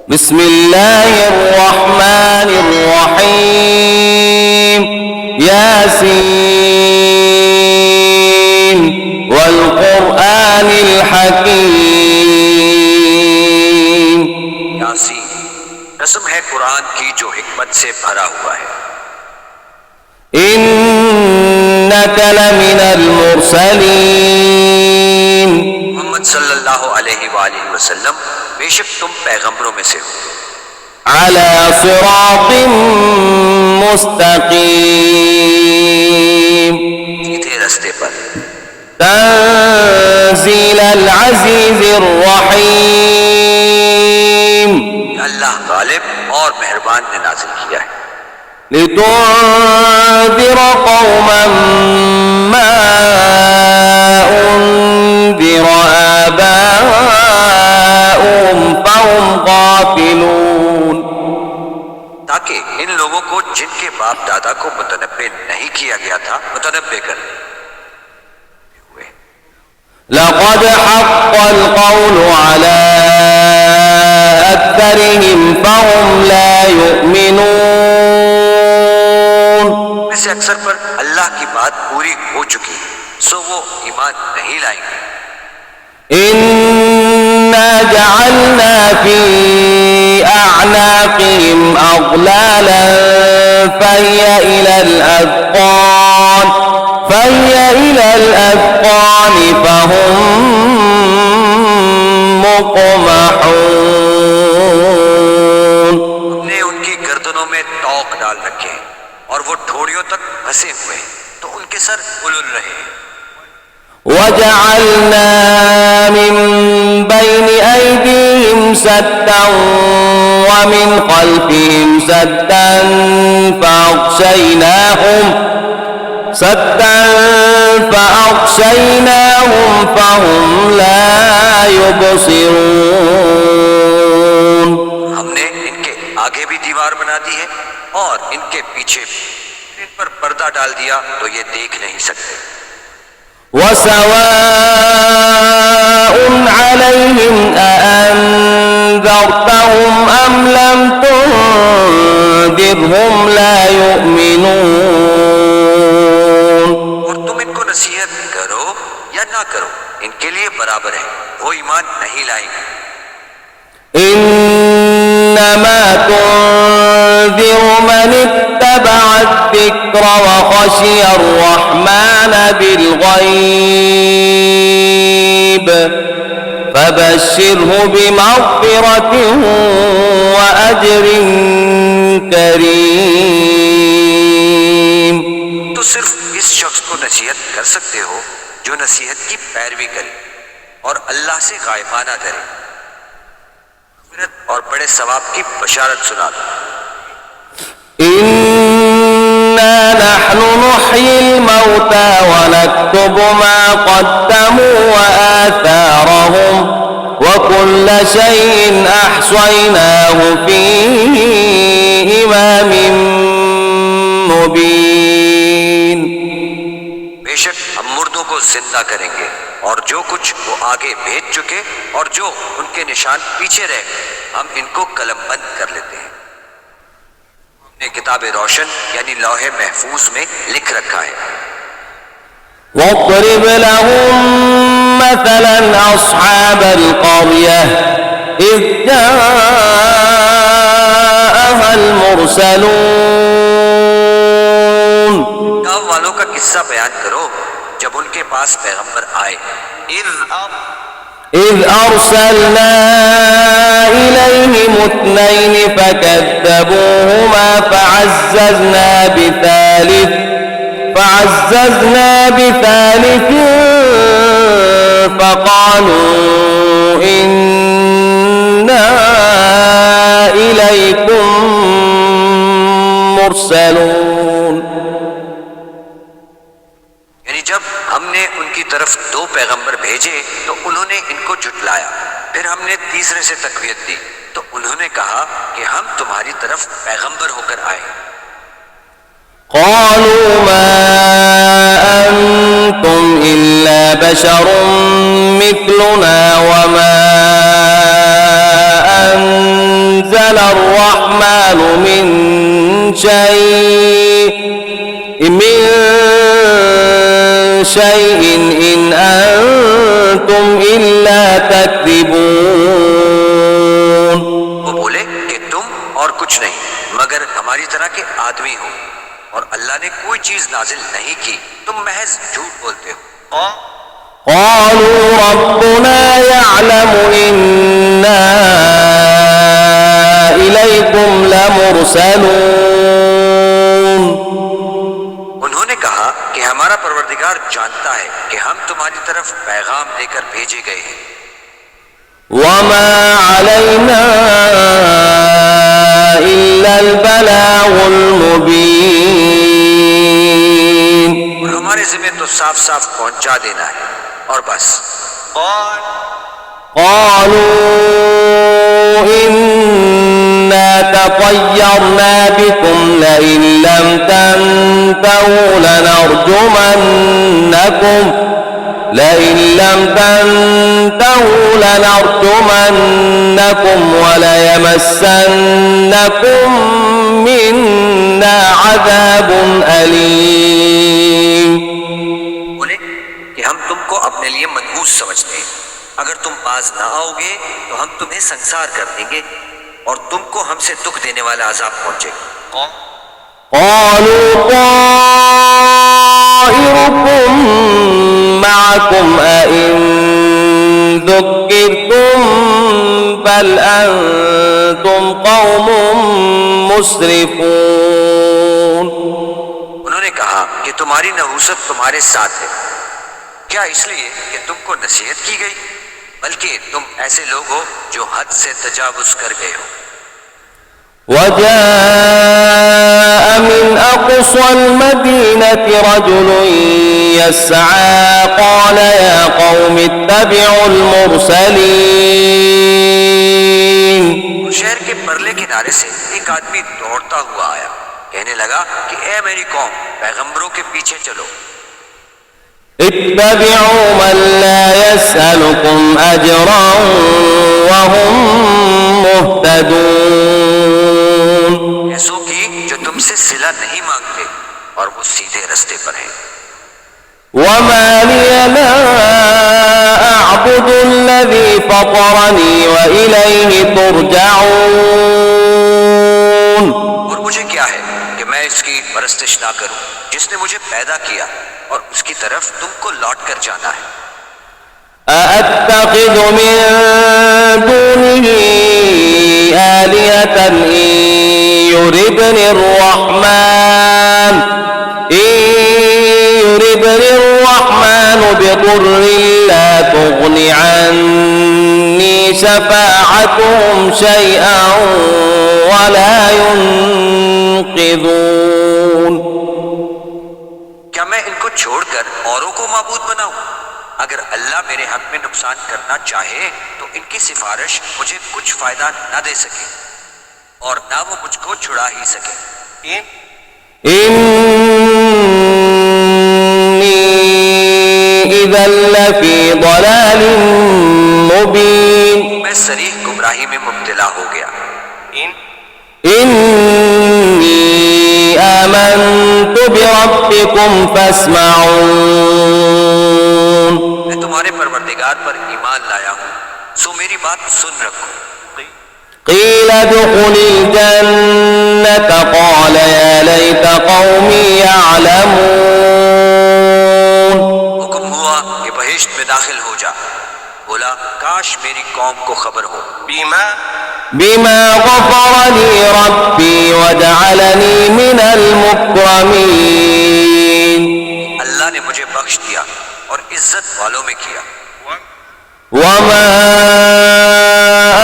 بسم الله الرحمن الرحيم ياسين والقرآن الحكيم। यासीन, कसम है कुरान की जो हिकमत से भरा हुआ है। इन्नक लमिनल मुरसलीन, मोहम्मद सल्लल्लाहु अलैहि वसल्लम बेशक तुम पैगंबरों में से हो। अला सिरातिम मुस्तकीम, सीधे रास्ते पर। तंजीलल अज़ीज़िर रहीम, अल्लाह गालिब और मेहरबान ने नाज़िल किया है। लितुन्ज़िर कौमन मा उन्ज़िर आबाउहुम फहुम गाफिलून, ताकि इन लोगों को जिनके बाप दादा को मुतनब्बे नहीं किया गया था मुतनब्बे कर। लक़द हक़्क़ल क़ौलु अला अक्सरिहिम फहुम ला युमिनून, वैसे अक्सर पर अल्लाह की बात पूरी हो चुकी है, सो वो ईमान नहीं लाएंगे। इन्ना जअलना फी अअनाक़िहिम अग़लालन फहिय इलल अज़क़ान फहुम मुक़महून, हमने उनकी गर्दनों में तौक डाल रखे हैं और वो ठोड़ियों तक फंसे हुए हैं, तो उनके सर उलझ रहे हैं। वजअलना मिन बैनि ऐदीहिम सद्दन व मिन खल्फिहिम सद्दन फअग़शयनाहुम फहुम ला युबसिरून, हमने इनके आगे भी दीवार बना दी है और इनके पीछे इन पर पर्दा डाल दिया तो ये देख नहीं सकते। वसवाउन अलैहिम अअन्ज़रतहुम अम लम तुन्ज़िरहुम ला युमिनून, और तुम इनको नसीहत करो या ना करो, इनके लिए बराबर है, वो ईमान नहीं लाएंगे। इन्नमा तुन्ज़िरु मन इत्तबअ अज़्ज़िक्र व ख़शिय अर्रहमान बिलग़ैब फबश्शिरहु बिमग़फ़िरतिन व अज्रिन करीम। तो सिर्फ इस शख्स को नसीहत कर सकते हो जो नसीहत की पैरवी करे और अल्लाह से गायबाना करे, और बड़े सवाब की बशारत सुना दो। इन्ना नहनु नुह्यिल मौता व नक्तुबु मा क़द्दमू व आथारहुम व कुल्ल शैइन अहसयनाहु फी इमामिन मुबीन, बेशक हम मुर्दों को जिंदा करेंगे और जो कुछ वो आगे भेज चुके और जो उनके निशान पीछे रह गए हम इनको कलमबंद कर लेते हैं। हमने किताब रोशन यानी लौहे महफूज में लिख रखा है। वज़रिब लहुम मसलन अस्हाबल क़र्यह इज़ जाअहल मुरसलून, गाँव वालों का किस्सा बयान करो जब उनके पास पैगंबर आए। إذ أرسلنا إليهم اثنين فكذبوهما فعززنا بثالث فقالوا إنا إليكم مرسلون, यानी जब हमने उनकी तरफ दो पैगंबर भेजे तो उन्होंने इनको झुटलाया, फिर हमने तीसरे से तकवीत दी तो उन्होंने कहा कि हम तुम्हारी तरफ पैगंबर होकर आए। قالوا ما أنتم إلا بشر مثلنا وما نرسل من شيء إن أنتم إلا تكذبون. वो बोले कि तुम और कुछ नहीं मगर हमारी तरह के आदमी हो और अल्लाह ने कोई चीज नाजिल नहीं की, तुम महज झूठ बोलते हो. قالوا ربنا يعلم إنا إليكم لمرسلون. उन्होंने कहा कि हमारा परवरदिगार जानता है कि हम तुम्हारी तरफ पैगाम लेकर भेजे गए हैं. وما علينا إلا البلاغ المبين. और हमारे जिम्मे तो साफ साफ पहुंचा देना है और बस. قالوا إنا تطيرنا بكم لئن لم تنتهوا لنرجمنكم وليمسنكم منا عذاب أليم. बोले कि हम तुमको अपने लिए मनहूस समझते हैं, अगर तुम बाज ना आओगे तो हम तुम्हें संसार कर देंगे और तुमको हमसे दुख देने वाला अजाब पहुंचेगा. قالوا طائركم معكم أئن ذكرتم بل أنتم قوم مسرفون. उन्होंने कहा कि तुम्हारी नहूसत तुम्हारे साथ है, क्या इसलिए कि तुमको नसीहत की गई, बल्कि तुम ऐसे लोग हो जो हद से तजावुज कर गए हो. وجاء من أقصى المدينة رجل يسعى قال يا قوم اتبعوا المرسلين. शहर के परले किनारे से एक आदमी दौड़ता हुआ आया, कहने लगा कि ए मेरी कौम, पैगंबरों के पीछे चलो. اتبعوا من لا يسألكم أجرا وهم مهتدون. ऐसों की जो तुमसे सिला नहीं मांगते और वो सीधे रास्ते पर हैं. وما لي لا أعبد الذي فطرني وإليه ترجعون. और मुझे क्या है कि मैं इसकी परस्तिश ना करूं जिसने मुझे पैदा किया और उसकी तरफ तुमको लौट कर जाना है. أأتخذ من دونه آلهة إن يردني الرحمن بضر لا تغن عني شفاعتهم شيئا ولا ينقذون. क्या मैं इनको छोड़कर औरों को माबूद बनाऊं? अगर अल्लाह मेरे हक में नुकसान करना चाहे तो इनकी सिफारिश मुझे कुछ फायदा न दे सके और ना वो मुझको छुड़ा ही सके. إني إذا لفي ضلال مبين. मैं सरीह गुमराही में मुब्तला हो गया. إني آمنت بربكم فاسمعون. मैं तुम्हारे परवरदिगार पर ईमान लाया हूँ, सो मेरी बात सुन रखो. قيل ادخل الجنة قال يا ليت قومي يعلمون. हुक्म हुआ कि बहिश्त में दाखिल हो जा. बोला काश मेरी कौम को खबर हो. بما غفر لي ربي وجعلني من المكرمين. अल्लाह ने मुझे बख्श दिया और इज्जत वालों में किया. وما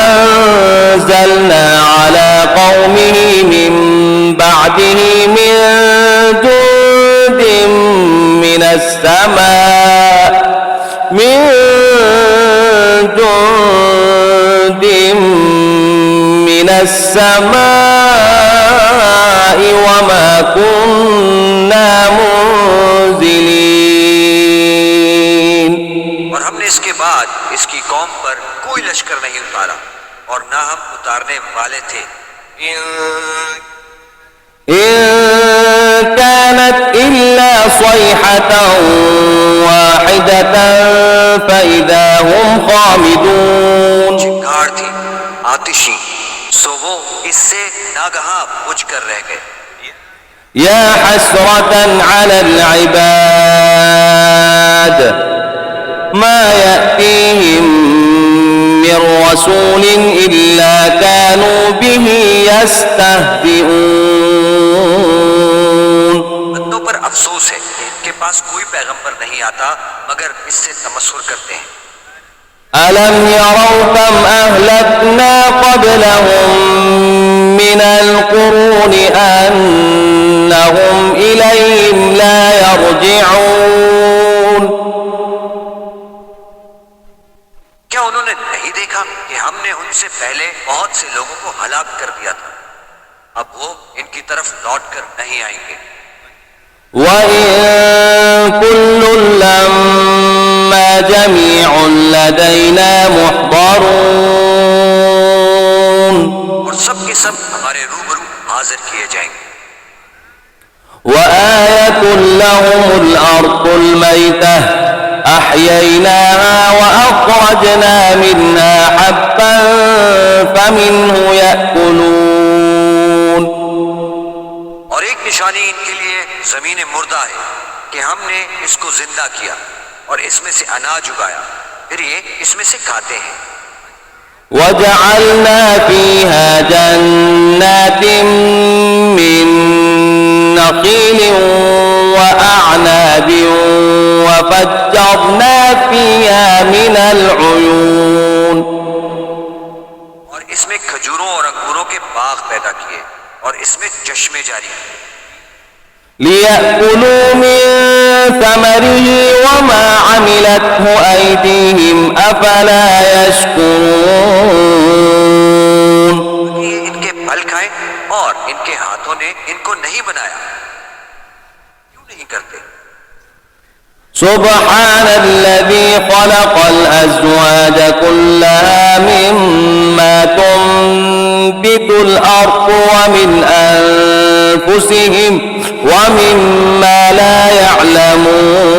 أنزلنا على قومه من بعده من جند من السماء وما كنا منزلين. और हमने इसके बाद इसकी कौम पर कोई लश्कर नहीं उतारा और ना हम उतारने वाले थे إن كانت إلا صيحة واحدة فإذا هم خامدون चिंगार थी आतिशी, सो वो इससे नागहा बुझ कर रह गए। يا حسرة على العباد ما يأتيهم من رسول إلا كانوا به يستهزئون बंदों पर अफसोस है कि इनके पास कोई पैगंबर नहीं आता मगर इससे तमस्खुर करते हैं। ألم يروا كم أهلكنا قبلهم من القرون أنهم إليهم لا يرجعون क्या उन्होंने नहीं देखा कि हमने उनसे पहले बहुत से लोगों को हलाक कर दिया था, अब वो इनकी तरफ लौट कर नहीं आएंगे। وإن كل لما جميع لدينا محضرون और सब के सब हमारे रूबरू हाजिर किए जाएंगे। وآية لهم الأرض الميتة أحييناها وأخرجنا منها حبا فمنه يأكلون और एक निशानी इनके लिए जमीन मुर्दा है कि हमने इसको जिंदा किया और इसमें से अनाज उगाया, फिर ये इसमें से खाते हैं। وجعلنا فيها جنات من نخيل وأعناب وفجرنا فيها من العيون और इसमें खजूरों और अंगूरों के बाग पैदा किए और इसमें चश्मे जारी किए। ليأكلوا من ثمره وما عملته أيديهم أفلا يشكرون ये इनके फल खाएं और इनके हाथों ने इनको नहीं बनाया, क्यों नहीं करते? سبحان الذي خلق الأزواج كلها مما تنبت الأرض ومن أنفسهم ومما لا يعلمون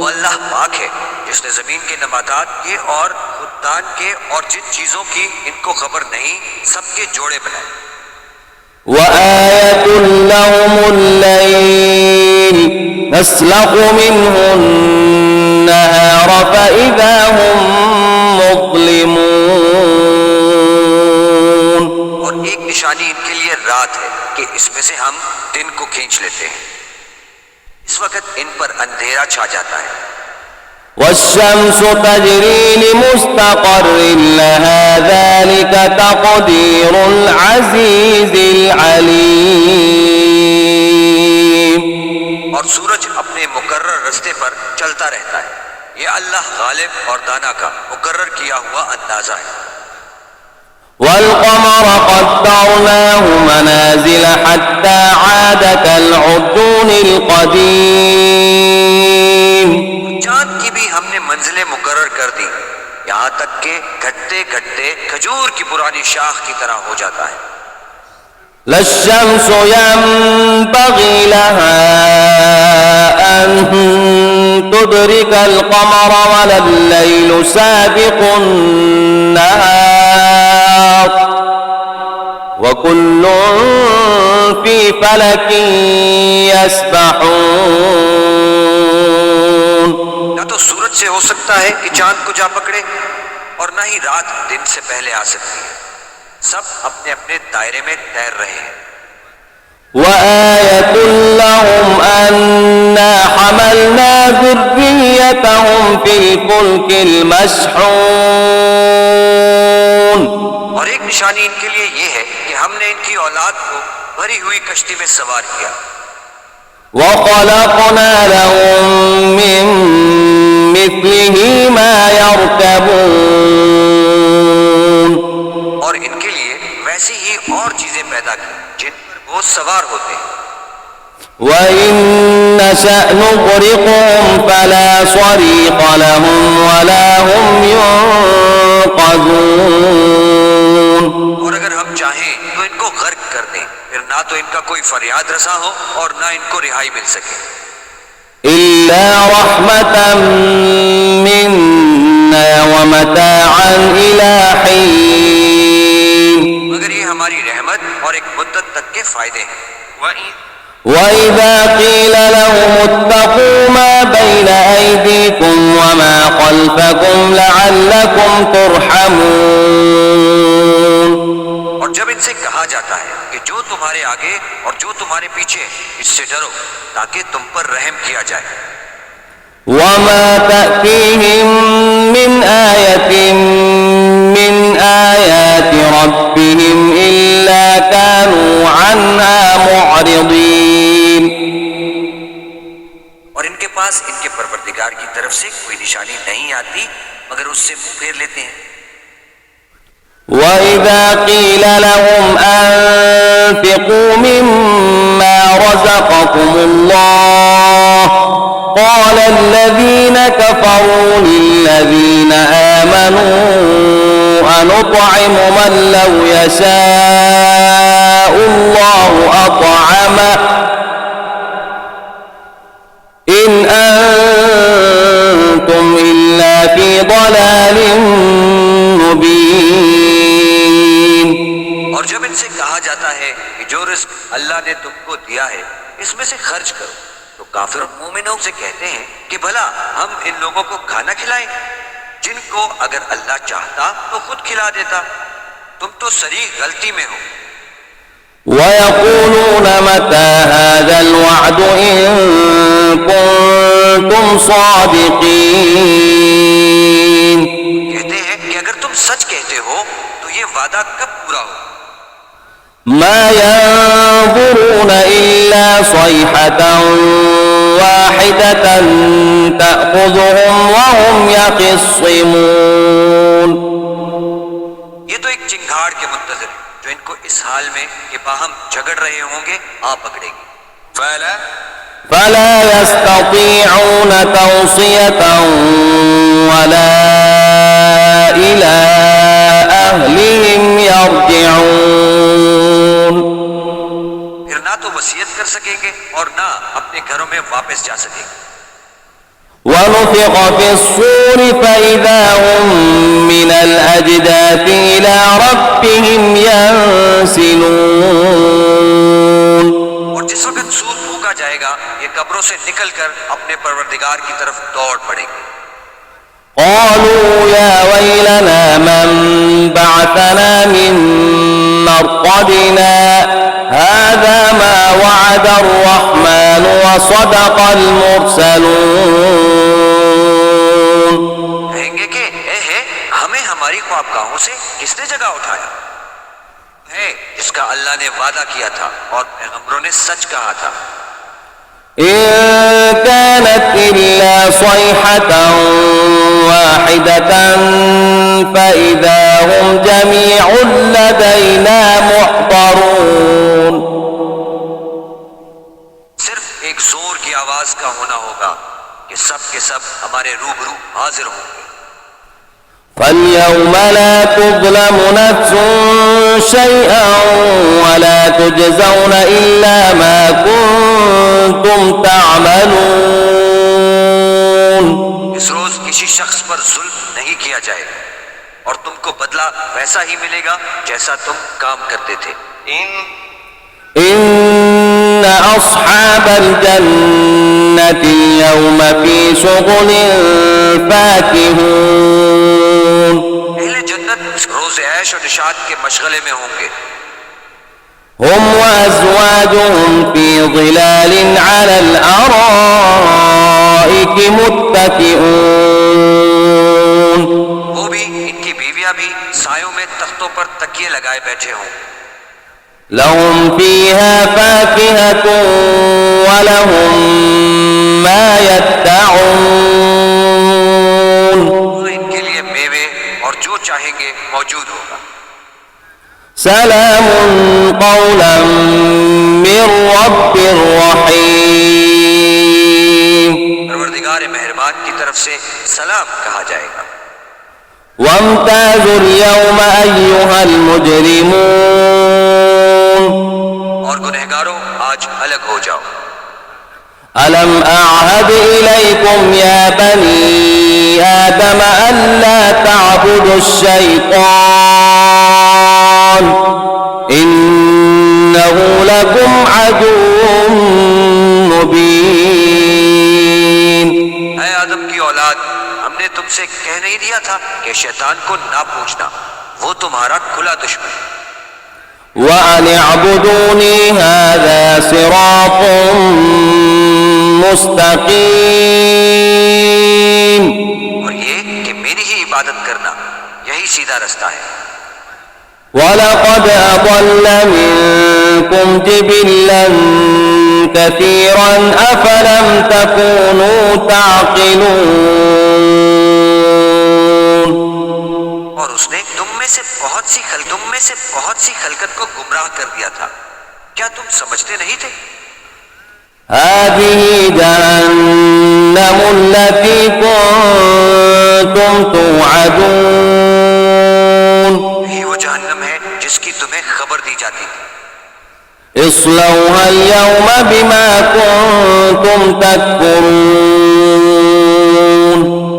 वो अल्लाह पाक है जिसने जमीन के नबातात के और खुदान के और जिन चीजों की इनको खबर नहीं सबके जोड़े बनाए। وآية لهم الليل نسلخ منه النهار فإذا هم مظلمون और एक निशानी इनके लिए रात है कि इसमें से हम दिन को खींच लेते हैं, इस वक्त इन पर अंधेरा छा जाता है। والشمس تجري لمستقر لها ذلك تقدير العزيز العليم और सूरज अपने मुकर्रर रास्ते पर चलता रहता है, ये अल्लाह गालिब और दाना का मुकर्रर किया हुआ अंदाजा है। والقمر قدرناه منازل حتى عاد كالعرجون القديم चांद की भी हमने मंजिलें मुकर्रर कर दी, यहाँ तक के घटते घटते खजूर की पुरानी शाख की तरह हो जाता है। لا الشمس ينبغي لها أن تدرك القمر ولا الليل سابق النهار وكل في فلك يسبحون न तो सूरज से हो सकता है कि चांद को जा पकड़े और न ही रात दिन से पहले आ सकती है, सब अपने अपने दायरे में तैर रहे हैं। وآية لهم أنا حملنا ذريتهم في الفلك المشحون और एक निशानी इनके लिए ये है कि हमने इनकी औलाद को भरी हुई कश्ती में सवार किया وخلقنا لهم من مثله ما يركبون और इनके लिए वैसी ही और चीजें पैदा की जिन पर वो सवार होते हैं। وإن نشأ نغرقهم فلا صريخ لهم ولا هم ينقذون और अगर हम ना तो इनका कोई फरियाद रसा हो और ना इनको रिहाई मिल सके। इल्ला रहमतन मिन्ना व मताअन इला हीन, मगर ये हमारी रहमत और एक मुद्दत तक के फायदे हैं। وإذا قيل لهم اتقوا ما بين أيديكم وما خلفكم لعلكم ترحمون, और जब इनसे कहा जाता है कि जो तुम्हारे आगे और जो तुम्हारे पीछे इससे डरो ताकि तुम पर रहम किया जाए। وما تأتيهم من آية من آيات ربهم إلا كانوا عنها معرضين, और इनके पास इनके परवरदिगार की तरफ से कोई निशानी नहीं आती मगर उससे मुंह फेर लेते हैं। وإذا قيل لهم أنفقوا مما رزقكم الله قال الذين كفروا للذين آمنوا أنطعم من لو يشاء الله أطعمه إن أنتم إلا في ضلال मुबीन। और जब इनसे कहा जाता है कि जो रिस्क अल्लाह ने तुमको दिया है इसमें से खर्च करो, तो काफिर मोमिनों से कहते हैं कि भला हम इन लोगों को खाना खिलाएं जिनको अगर अल्लाह चाहता तो खुद खिला देता। तुम तो सरी गलती में हो। वयक़ूलून मता हाज़ल वअद इन कुन्तुम सादिक़ीन, कहते हैं कि अगर तुम सच कहते हो तो ये वादा कब पूरा हो। मा यंज़ुरून इल्ला सयहतन वाहिदतन तअख़ुज़ुहुम वहुम यख़िस्सिमून, ये तो एक चिंगाड़ के मुंतज़िर है जो इनको इस हाल में कि बाहम झगड़ रहे होंगे आ पकड़ेगी। फला यस्ततीऊन तौसियतन वला इला अहलिहिम यरजिऊन, फिर ना तो वसीयत कर सकेंगे और ना अपने घरों में वापस जा सकेंगे। ونفخ في الصور فإذا هم من الأجداث إلى ربهم ينسلون, और जिस वक्त सूर फूका जाएगा ये कब्रों से निकलकर अपने परवरदिगार की तरफ दौड़ पड़ेंगे। قالوا يا ويلنا من بعثنا من مرقدنا هذا ما وعد الرحمن وصدق المرسلون, कहेंगे कि है हमें हमारी ख्वाबगाहों से किसने जगह उठाया है जिसका अल्लाह ने वादा किया था और पैगंबरों ने सच कहा था। إن كانت إلا صيحة واحدة فإذا هم جميع لدينا محضرون, सिर्फ एक जोर की आवाज का होना होगा कि सब के सब हमारे रूबरू हाजिर होंगे। فاليوم لا تظلم نفس شيئا ولا تجزون إلا ما كنتم تعملون, इस रोज किसी शख्स पर जुल्म नहीं किया जाएगा और तुमको बदला वैसा ही मिलेगा जैसा तुम काम करते थे। إن أصحاب الجنة اليوم في شغل فاكهون, अहले जन्नत रोज ऐश और निशात के मशगले में होंगे। هم وأزواجهم في ظلال على الأرائك متكئون, वो भी इनकी बीवियां भी सायों में तख्तों पर तकिए लगाए बैठे हों। لهم فيها فاكهة ولهم ما يدعون, इनके लिए मेवे और जो चाहेंगे मौजूद होगा। سلام قولا من رب رحيم, परवरदिगार मेहरबान की तरफ से सलाम कहा जाएगा। وامتازوا اليوم أيها المجرمون, और गुनहगार अलग हो जाओ। ألم أعهد إليكم يا بني آدم ألا تعبدوا الشيطان إنه لكم عدو مبين। ऐ आदम की औलाद, हमने तुमसे कह नहीं दिया था कि शैतान को ना पूछना, वो तुम्हारा खुला दुश्मन। وأن اعبدوني هذا صراط मुस्तकीम। और ये कि मेरी ही इबादत करना, यही सीधा रास्ता है। वलक़द अضل मिनकुम जिबिल्लन कसीरन अफलम तकूनू ताक़िलून। और उसने तुम में से बहुत सी खलकत को गुमराह कर दिया था, क्या तुम समझते नहीं थे? हाज़िही जहन्नम अल्लती कुंतुम तुअदून। यही वो जहन्नम है जिसकी तुम्हें खबर दी जाती थी। इस्लौहा अल-यौम बिमा कुंतुम तकफुरून।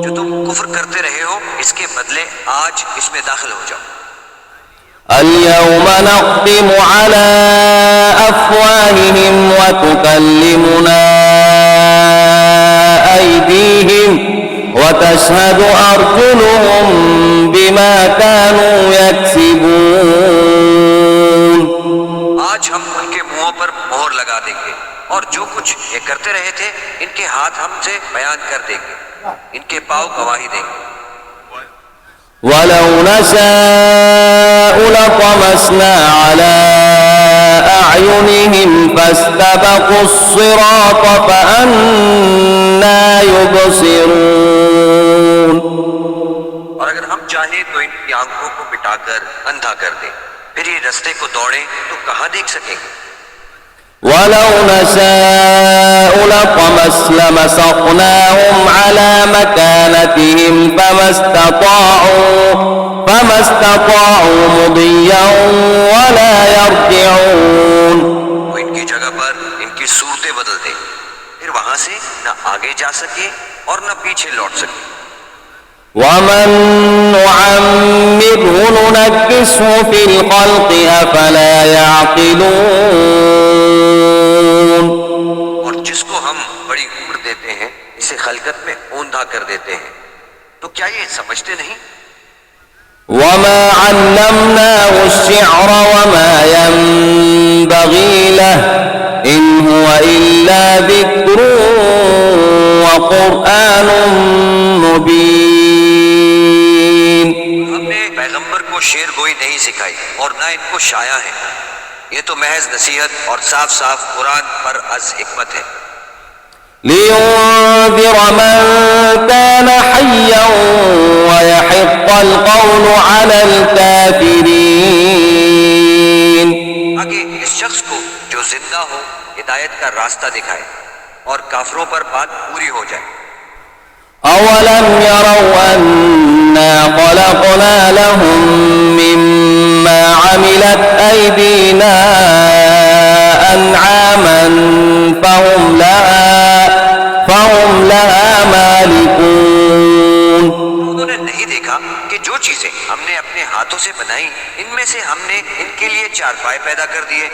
जो तुम कुफ्र करते रहे हो, इसके बदले आज इसमें दाखिल हो जाओ। اليوم نختم على أفواههم وتكلمنا أيديهم وتشهد أرجلهم بما كانوا يكسبون। आज हम उनके मुंहों पर मोहर लगा देंगे और जो कुछ ये करते रहे थे, इनके हाथ हमसे बयान कर देंगे, इनके पांव गवाही देंगे। ولو نشاء لطمسنا على أعينهم فاستبقوا الصراط فأنى يبصرون। और अगर हम चाहें तो इनकी आंखों को मिटाकर अंधा कर दें, फिर ये रास्ते को दौड़ें तो कहां देख सकेंगे। ولو نشاء لمسخناهم على مكانتهم فما استطاعوا مضيا ولا يرجعون। वो इनकी जगह पर इनकी सूरतें बदल दे, फिर वहां से न आगे जा सके और न पीछे लौट सके। ومن نعمره ننكسه في الخلق أفلا يعقلون। और जिसको हम बड़ी उम्र देते हैं, इसे खलकत में औंधा कर देते हैं, तो क्या ये समझते नहीं? وما علمناه الشعر وما ينبغي له إن هو إلا ذكر وقرآن मुबीन। हमने पैगंबर को शेर गोई नहीं सिखाई और ना इनको शाया है, ये तो महज नसीहत और साफ साफ कुरान पर अज हिकमत है। लियुंज़िर मन कान हय्यन व यहिक़्क़ अल-क़ौल अलल काफ़िरीन। आगे इस शख्स को जो जिंदा हो हिदायत का रास्ता दिखाए और काफिरों पर बात पूरी हो जाए। अवलम यरौ अन्ना खलक़ना लहुम मिम्मा अमिलत अयदीना अनआमन फहुम लहा मालिकून। उन्होंने नहीं देखा कि जो चीजें हमने अपने हाथों से बनाई, इनमें से हमने इनके लिए चारपाई पैदा कर दिए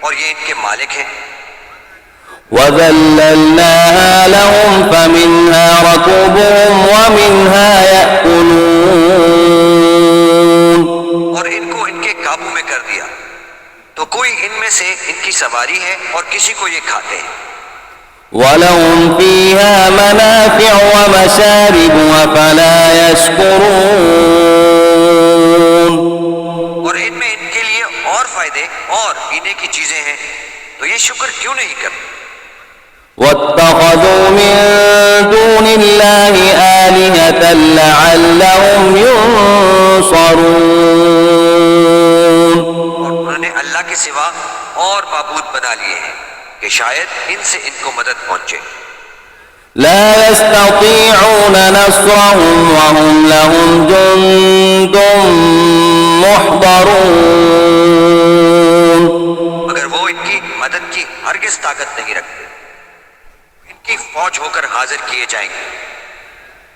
और ये इनके मालिक हैं। وَذَلَّلْنَاهَا لَهُمْ فَمِنْهَا رَكُوبُهُمْ وَمِنْهَا يَأْكُلُونَ। और इनको इनके काबू में कर दिया, तो कोई इनमें से इनकी सवारी है और किसी को ये खाते हैं। وَلَهُمْ فِيهَا مَنَافِعُ وَمَشَارِبُ أَفَلَا يَشْكُرُونَ। और इनमें इनके लिए और फायदे और पीने की चीजें हैं, तो ये शुक्र क्यों नहीं करते। وَاتَّخَذُوا مِن دُونِ اللَّهِ آلِهَةً لَعَلَّهُمْ يُنصَرُونَ। और उन्होंने अल्लाह के सिवा और माबूद बना लिए हैं कि शायद इनसे इनको मदद पहुंचे। لا يستطيعون نصرهم وهم لهم جند محضرون। मगर वो इनकी मदद की हरगिज ताकत नहीं रखते। इनकी फौज होकर हाजिर किए जाएंगे।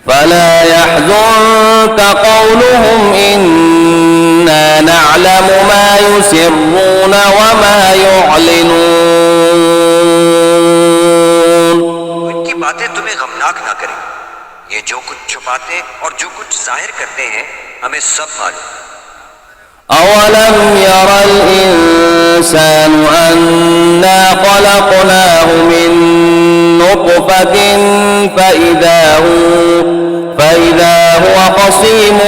فلا يحزنك قولهم إنا نعلم ما يسرون وما يعلنون। इनकी बातें तुम्हें गमनाक ना करें। ये जो कुछ छुपाते और जो कुछ जाहिर करते हैं हमें सब मालूम। أولم ير الإنسان أنا خلقناه من نطفة فإذا هو خصيم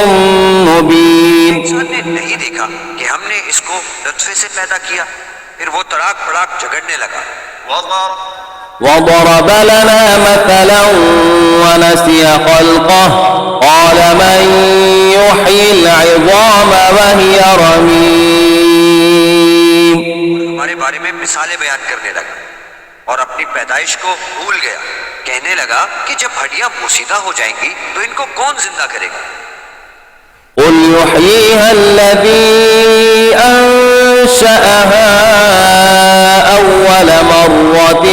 مبين। इंसान ने नहीं देखा कि हमने इसको नुत्फे से पैदा किया, फिर वो तड़ाक फड़ाक झगड़ने लगा। وضرب لنا مثلا ونسي خلقه قال من يحيي العظام وهي رميم। हमारे बारे में मिसालें बयान करने लगा और अपनी पैदाइश को भूल गया। कहने लगा कि जब हड्डियां पोसीदा हो जाएंगी तो इनको कौन जिंदा करेगा। قل يحييها الذي أنشأها أول مرة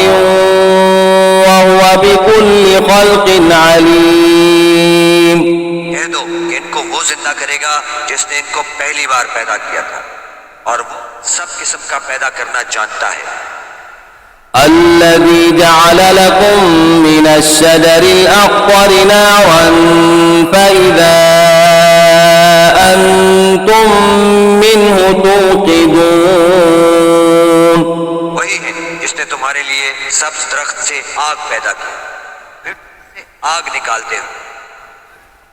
وهو بكل خلق عليم। कह दो कि इनको वो जिंदा करेगा जिसने इनको पहली बार पैदा किया था और वो सब किस्म का पैदा करना जानता है। الذي جعل لكم من الشجر الأخضر نارا فإذا أنتم منه توقدون। वही है जिसने तुम्हारे लिए सब्ज दरख्त से आग पैदा की, फिर से आग निकालते हो।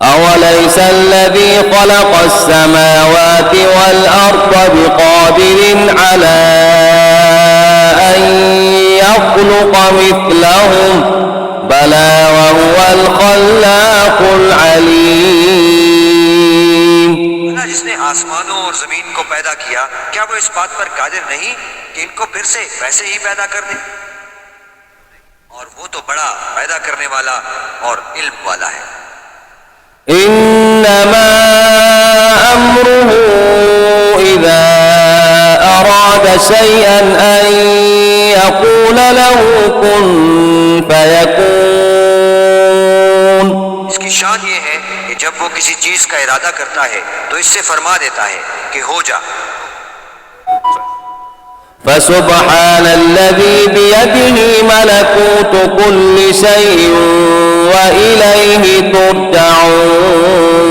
أوليس الذي خلق السماوات والأرض بقادر على أن يخلق مثلهم بلى وهو الخلاق العليم। जिसने आसमानों और जमीन को पैदा किया, क्या वो इस बात पर कादिर नहीं कि इनको फिर से वैसे ही पैदा कर दे। और वो तो बड़ा पैदा करने वाला और इल्म वाला है। إنما أمره إذا أراد شيئا أن يقول له كن فيكون। इसकी शान ये है कि जब वो किसी चीज का इरादा करता है तो इससे फरमा देता है कि हो जा। فسبحان الذي بيده ملكوت كل شيء وإليه ترجعون।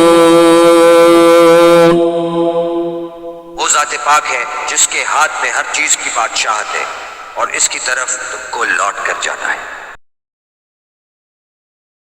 वो ज़ाते पाक है जिसके हाथ में हर चीज की बादशाहत है और इसकी तरफ तुमको लौट कर जाना है।